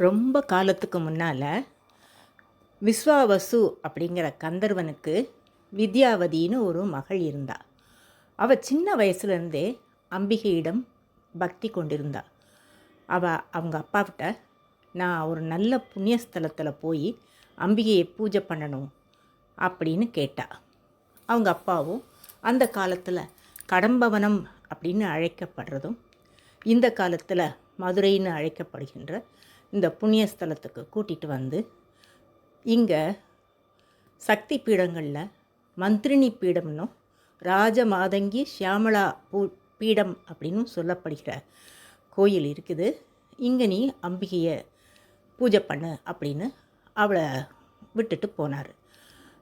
ரொம்ப காலத்துக்கு முன்னால் விஸ்வாவசு அப்படிங்கிற கந்தர்வனுக்கு வித்யாவதின்னு ஒரு மகள் இருந்தா. அவள் சின்ன வயசுலேருந்தே அம்பிகையிடம் பக்தி கொண்டிருந்தா. அவங்க அப்பாக்கிட்ட நான் ஒரு நல்ல புண்ணியஸ்தலத்தில் போய் அம்பிகையை பூஜை பண்ணணும் அப்படின்னு கேட்டா. அவங்க அப்பாவும் அந்த காலத்தில் கடம்பவனம் அப்படின்னு அழைக்கப்படுறதும் இந்த காலத்தில் மதுரைன்னு அழைக்கப்படுகின்ற இந்த புண்ணியஸ்தலத்துக்கு கூட்டிகிட்டு வந்து இங்கே சக்தி பீடங்களில் மந்திரினி பீடம்னும் ராஜமாதங்கி ஷியாமளா பீடம் அப்படின்னு சொல்லப்படுகிற கோயில் இருக்குது. இங்கே நீ அம்பிகையை பூஜை பண்ணு அப்படின்னு அவளை விட்டுட்டு போனார்.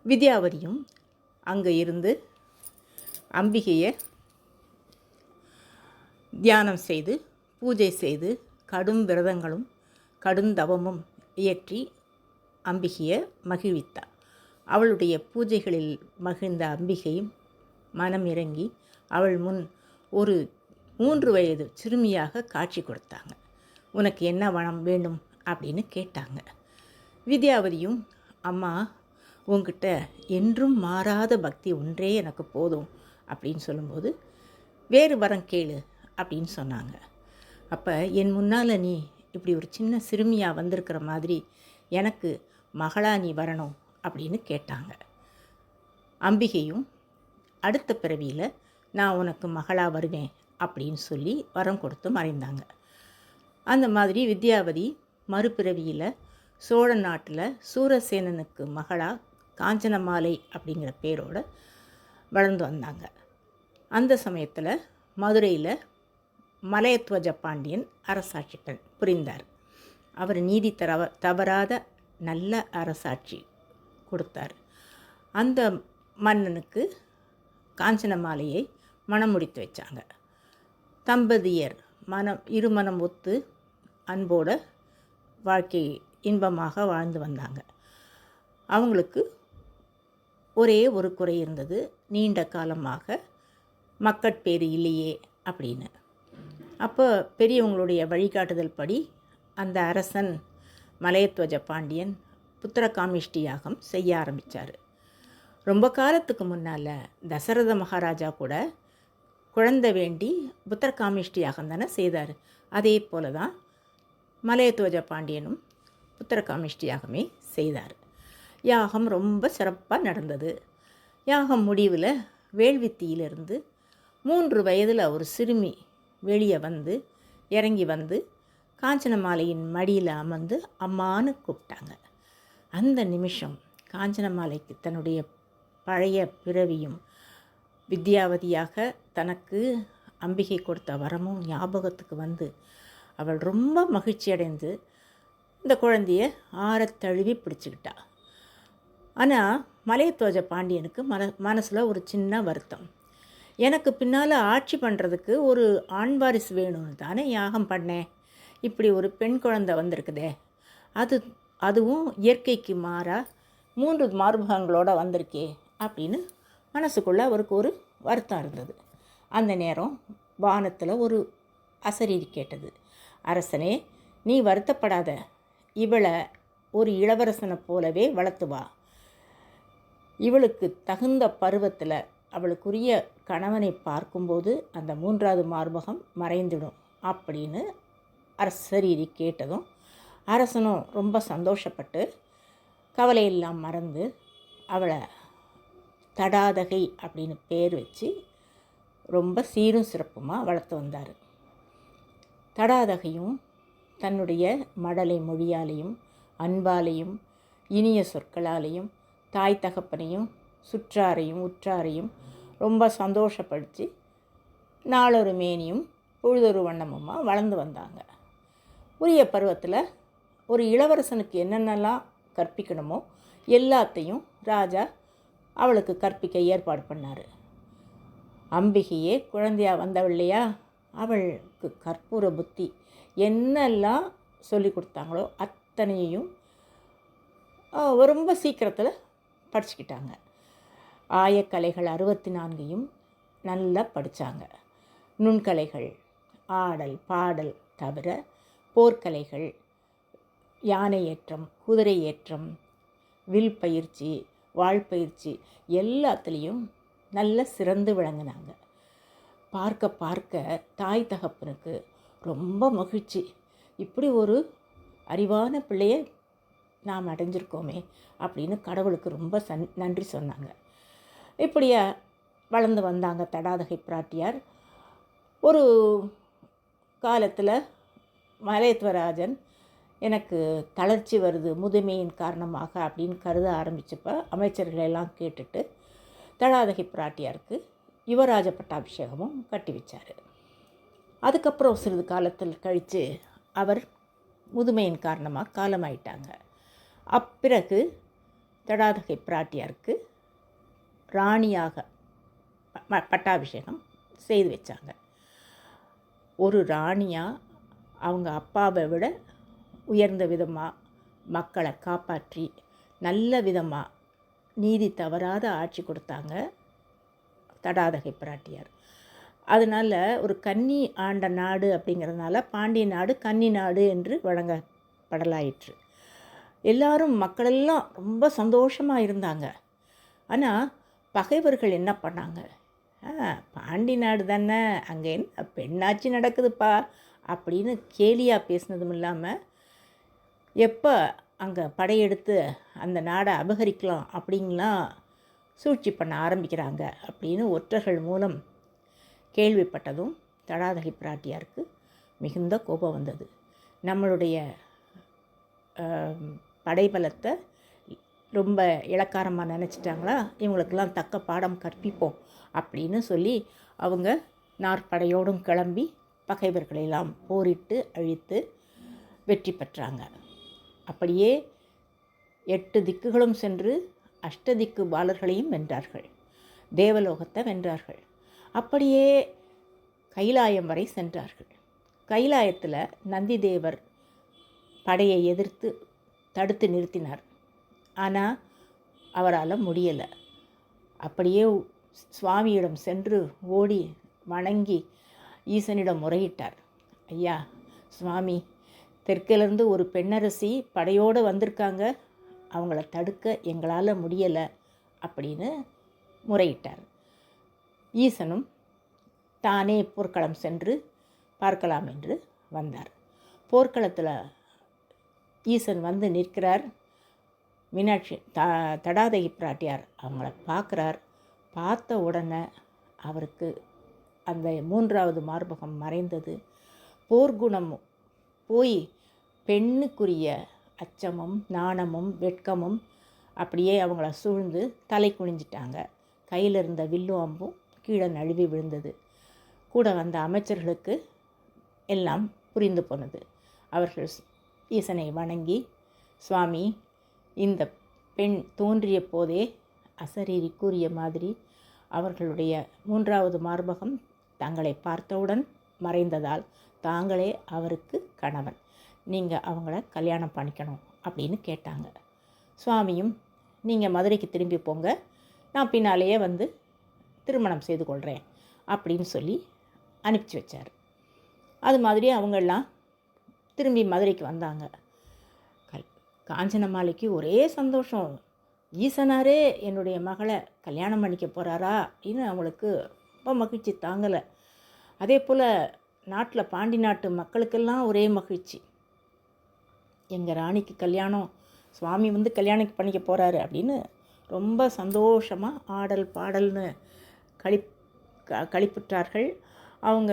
வித்யாவதியும் அங்கே இருந்து அம்பிகையை தியானம் செய்து பூஜை செய்து கடும் விரதங்களும் கடுந்தவமும் இயற்றி அம்பிகையை மகிழ்வித்தார். அவளுடைய பூஜைகளில் மகிழ்ந்த அம்பிகையும் மனம் இறங்கி அவள் முன் ஒரு 3 வயது சிறுமியாக காட்சி கொடுத்தாங்க. உனக்கு என்ன வனம் வேண்டும் அப்படின்னு கேட்டாங்க. வித்யாவதியும் அம்மா உங்ககிட்ட என்றும் மாறாத பக்தி ஒன்றே எனக்கு போதும் அப்படின்னு சொல்லும்போது வேறு வரம் கேளு அப்படின்னு சொன்னாங்க. அப்போ என் முன்னால் நீ இப்படி ஒரு சின்ன சிறுமியாக வந்திருக்கிற மாதிரி எனக்கு மகளா நீ வரணும் அப்படின்னு கேட்டாங்க. அம்பிகையும் அடுத்த பிறவியில் நான் உனக்கு மகளாக வருவேன் அப்படின்னு சொல்லி வரம் கொடுத்து மறைந்தாங்க. அந்த மாதிரி வித்யாவதி மறுபிறவியில் சோழ நாட்டில் சூரசேனனுக்கு மகளாக காஞ்சனமாலை அப்படிங்கிற பேரோடு வளர்ந்து வந்தாங்க. அந்த சமயத்தில் மதுரையில் மலையத்வஜ பாண்டியன் அரசாட்சி புரிந்தார். அவர் நீதி தவறாத நல்ல அரசாட்சி கொடுத்தார். அந்த மன்னனுக்கு காஞ்சனமாலையை மனம் முடித்து வச்சாங்க. தம்பதியர் இருமனம் ஒத்து அன்போட வாழ்க்கை இன்பமாக வாழ்ந்து வந்தாங்க. அவங்களுக்கு ஒரே ஒரு குறை இருந்தது, நீண்ட காலமாக மக்கட்பேறு இல்லையே அப்படின்னு. அப்போ பெரியவங்களுடைய வழிகாட்டுதல் படி அந்த அரசன் மலையத்வஜ பாண்டியன் புத்திரகாமிஷ்டி யாகம் செய்ய ஆரம்பித்தார். ரொம்ப காலத்துக்கு முன்னால் தசரத மகாராஜா கூட குழந்தை வேண்டி புத்திரகாமிஷ்டி யாகம் தானே செய்தார். அதே போல தான் மலையத்வஜ பாண்டியனும் புத்திரகாமிஷ்டி யாகமே செய்தார். யாகம் ரொம்ப சிறப்பாக நடந்தது. யாகம் முடிவில் வேள்வித்தீயிலிருந்து 3 வயதில் ஒரு சிறுமி வெளியே வந்து இறங்கி வந்து காஞ்சனமாலையின் மடியில் அமர்ந்து அம்மான்னு கூப்பிட்டாங்க. அந்த நிமிஷம் காஞ்சனமாலைக்கு தன்னுடைய பழைய பிறவியும் வித்யாவதியாக தனக்கு அம்பிகை கொடுத்த வரமும் ஞாபகத்துக்கு வந்து அவள் ரொம்ப மகிழ்ச்சி அடைந்து இந்த குழந்தைய ஆறத்தழுவி பிடிச்சிக்கிட்டா. ஆனால் மலையத்வஜ பாண்டியனுக்கு மனசில் ஒரு சின்ன வருத்தம். எனக்கு பின்னால் ஆட்சி பண்ணுறதுக்கு ஒரு ஆண் வாரிசு வேணும்னு தானே யாகம் பண்ணேன், இப்படி ஒரு பெண் குழந்தை வந்திருக்குதே, அதுவும் இயற்கைக்கு மாறாக 3 மார்பகங்களோடு வந்திருக்கே அப்படின்னு மனசுக்குள்ளே அவருக்கு ஒரு வருத்தம் இருந்தது. அந்த நேரம் வானத்தில் ஒரு அசரீரி கேட்டது. அரசனே, நீ வருத்தப்படாத, இவளை ஒரு இளவரசனை போலவே வளர்த்து வா. இவளுக்கு தகுந்த பருவத்தில் அவளுக்குரிய கணவனை பார்க்கும்போது அந்த 3வது மார்பகம் மறைந்துடும் அப்படின்னு அரசரீரி கேட்டதும் அரசனும் ரொம்ப சந்தோஷப்பட்டு கவலையெல்லாம் மறந்து அவளை தடாதகை அப்படின்னு பேர் வச்சு ரொம்ப சீரும் சிறப்புமாக வளர்த்து வந்தார். தடாதகையும் தன்னுடைய மடலை மொழியாலையும் அன்பாலையும் இனிய சொற்களாலையும் தாய் தகப்பனையும் சுற்றாரையும் உற்றாரையும் ரொம்ப சந்தோஷப்படுத்தி நாளொரு மேனியும் பொழுதொரு வண்ணமுமாக வளர்ந்து வந்தாங்க. உரிய பருவத்தில் ஒரு இளவரசனுக்கு என்னென்னலாம் கற்பிக்கணுமோ எல்லாத்தையும் ராஜா அவளுக்கு கற்பிக்க ஏற்பாடு பண்ணார். அம்பிகையே குழந்தையாக வந்தவள் இல்லையா, அவளுக்கு கற்பூர புத்தி என்னெல்லாம் சொல்லி கொடுத்தாங்களோ அத்தனையும் ரொம்ப சீக்கிரத்தில் படிச்சுக்கிட்டாங்க. ஆயக்கலைகள் 64 நல்லா படித்தாங்க. நுண்கலைகள் ஆடல் பாடல் தவிர போர்க்கலைகள், யானை ஏற்றம், குதிரை ஏற்றம், வில் பயிற்சி, வாழ் பயிற்சி எல்லாத்துலேயும் நல்ல சிறந்து விளங்கினாங்க. பார்க்க பார்க்க தாய் தகப்பனுக்கு ரொம்ப மகிழ்ச்சி. இப்படி ஒரு அறிவான பிள்ளையை நாம் அடைஞ்சிருக்கோமே அப்படின்னு கடவுளுக்கு ரொம்ப நன்றி சொன்னாங்க. இப்படியா வளர்ந்து வந்தாங்க தடாதகை பிராட்டியார். ஒரு காலத்தில் மலையத்வராஜன் எனக்கு தளர்ச்சி வருது முதுமையின் காரணமாக அப்படின்னு கருத ஆரம்பித்தப்போ அமைச்சர்களெல்லாம் கேட்டுட்டு தடாதகை பிராட்டியாருக்கு யுவராஜ பட்டாபிஷேகமும் கட்டி வச்சார். அதுக்கப்புறம் சிறிது காலத்தில் கழித்து அவர் முதுமையின் காரணமாக காலமாயிட்டாங்க. அப்பிறகு தடாதகை பிராட்டியாருக்கு ராணியாக பட்டாபிஷேகம் செய்து வச்சாங்க. ஒரு ராணியாக அவங்க அப்பாவை விட உயர்ந்த விதமாக மக்களை காப்பாற்றி நல்ல விதமாக நீதி தவறாத ஆட்சி கொடுத்தாங்க தடாதகை பிராட்டியார். அதனால் ஒரு கன்னி ஆண்ட நாடு அப்படிங்கிறதுனால பாண்டிய நாடு கன்னி நாடு என்று வழங்கப்படலாயிற்று. எல்லாரும் மக்களெல்லாம் ரொம்ப சந்தோஷமாக இருந்தாங்க. ஆனால் பகைவர்கள் என்ன பண்ணாங்க, பாண்டி நாடு தானே, அங்கே என்ன பெண்ணாட்சி நடக்குதுப்பா அப்படின்னு கேலியாக பேசினதும் இல்லாமல் எப்போ அங்கே படையெடுத்து அந்த நாடை அபகரிக்கலாம் அப்படின்லாம் சூழ்ச்சி பண்ண ஆரம்பிக்கிறாங்க அப்படின்னு ஒற்றர்கள் மூலம் கேள்விப்பட்டதும் தடாதகை பிராட்டியாருக்கு மிகுந்த கோபம் வந்தது. நம்மளுடைய படைபலத்தை ரொம்ப இளக்காரமாக நினச்சிட்டாங்களா, இவங்களுக்கெல்லாம் தக்க பாடம் கற்பிப்போம் அப்படின்னு சொல்லி அவங்க நாற்படையோடும் கிளம்பி பகைவர்களெல்லாம் போரிட்டு அழித்து வெற்றி பெற்றாங்க. அப்படியே 8 திக்குகளும் சென்று அஷ்டதிக்கு பாலர்களையும் வென்றார்கள், தேவலோகத்தை வென்றார்கள். அப்படியே கைலாயம் வரை சென்றார்கள். கைலாயத்தில் நந்திதேவர் படையை எதிர்த்து தடுத்து நிறுத்தினார். ஆனால் அவரால் முடியலை. அப்படியே சுவாமியிடம் சென்று ஓடி வணங்கி ஈசனிடம் முறையிட்டார். ஐயா சுவாமி, தெற்கிலேருந்து ஒரு பெண்ணரசி படையோடு வந்திருக்காங்க, அவங்கள தடுக்க எங்களால் முடியலை அப்படின்னு முறையிட்டார். ஈசனும் தானே போர்க்களம் சென்று பார்க்கலாம் என்று வந்தார். போர்க்களத்தில் ஈசன் வந்து நிற்கிறார். மீனாட்சி தடாதகை பிராட்டியார் அவங்கள பார்க்குறார். பார்த்த உடனே அவருக்கு அந்த 3வது மார்பகம் மறைந்தது. போர்க்குணம் போய் பெண்ணுக்குரிய அச்சமும் நாணமும் வெட்கமும் அப்படியே அவங்கள சூழ்ந்து தலை குனிஞ்சிட்டாங்க. கையில் இருந்த வில்லும் அம்பும் கீழே நழுவி விழுந்தது. கூட வந்த அமைச்சர்களுக்கு எல்லாம் புரிந்து போனது. அவர்கள் ஈசனை வணங்கி, சுவாமி, இந்த பெண் தோன்றிய போதே அசரீரி கூறிய மாதிரி அவர்களுடைய 3வது மார்பகம் தங்களை பார்த்தவுடன் மறைந்ததால் தாங்களே அவருக்கு கணவன், நீங்கள் அவங்கள கல்யாணம் பண்ணிக்கணும் அப்படின்னு கேட்டாங்க. சுவாமியும், நீங்கள் மதுரைக்கு திரும்பி போங்க, நான் பின்னாலேயே வந்து திருமணம் செய்து கொள்கிறேன் அப்படின்னு சொல்லி அனுப்பிச்சி வச்சார். அது மாதிரி அவங்கெல்லாம் திரும்பி மதுரைக்கு வந்தாங்க. காஞ்சனமாலைக்கு ஒரே சந்தோஷம். ஈசனாரே என்னுடைய மகளை கல்யாணம் பண்ணிக்க போகிறாரா அப்படின்னு அவங்களுக்கு ரொம்ப மகிழ்ச்சி தாங்கலை. அதே போல் நாட்டில் பாண்டி நாட்டு மக்களுக்கெல்லாம் ஒரே மகிழ்ச்சி. எங்கள் ராணிக்கு கல்யாணம், சுவாமி வந்து கல்யாணம் பண்ணிக்க போகிறாரு அப்படின்னு ரொம்ப சந்தோஷமாக ஆடல் பாடல்னு களிப்புற்றார்கள். அவங்க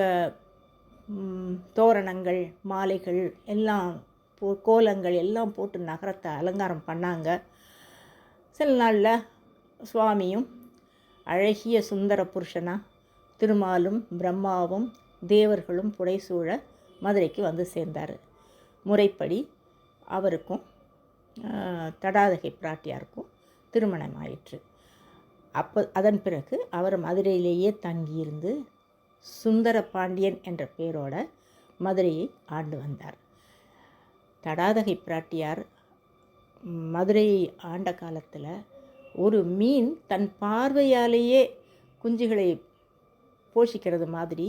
தோரணங்கள், மாலைகள் எல்லாம் கோலங்கள் எல்லாம் போட்டு நகரத்தை அலங்காரம் பண்ணாங்க. சில நாளில் சுவாமியும் அழகிய சுந்தர புருஷனாக திருமாலும் பிரம்மாவும் தேவர்களும் புடைசூழ மதுரைக்கு வந்து சேர்ந்தார். முறைப்படி அவருக்கும் தடாதகை பிராட்டியாருக்கும் திருமணம் ஆயிற்று. அதன் பிறகு அவர் மதுரையிலேயே தங்கியிருந்து சுந்தர பாண்டியன் என்ற பெயரோட மதுரையை ஆண்டு வந்தார். தடாதகை பிராட்டியார் மதுரையை ஆண்ட காலத்தில் ஒரு மீன் தன் பார்வையாலேயே குஞ்சுகளை போஷிக்கிறது மாதிரி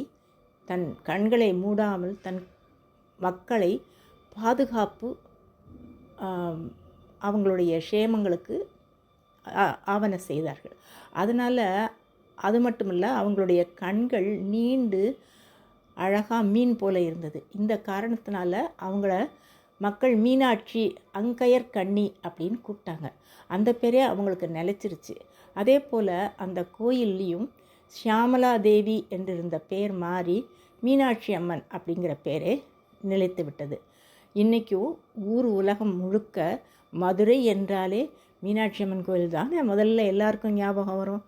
தன் கண்களை மூடாமல் தன் மக்களை பாதுகாப்பு அவங்களுடைய க்ஷேமங்களுக்கு ஆவன செய்தார்கள். அதனால் அது மட்டும் இல்லை, அவங்களுடைய கண்கள் நீண்டு அழகாக மீன் போல இருந்தது. இந்த காரணத்தினால அவங்கள மக்கள் மீனாட்சி அங்கையர் கண்ணி அப்படின்னு கூப்பிட்டாங்க. அந்த பேரே அவங்களுக்கு நிலச்சிருச்சு. அதே போல் அந்த கோயில்லையும் ஷியாமலா தேவி என்றிருந்த பேர் மாறி மீனாட்சி அம்மன் அப்படிங்கிற பேரே நிலைத்து விட்டது. இன்றைக்கும் ஊர் உலகம் முழுக்க மதுரை என்றாலே மீனாட்சி அம்மன் கோயில் தானே முதல்ல எல்லாருக்கும் ஞாபகம் வரும்.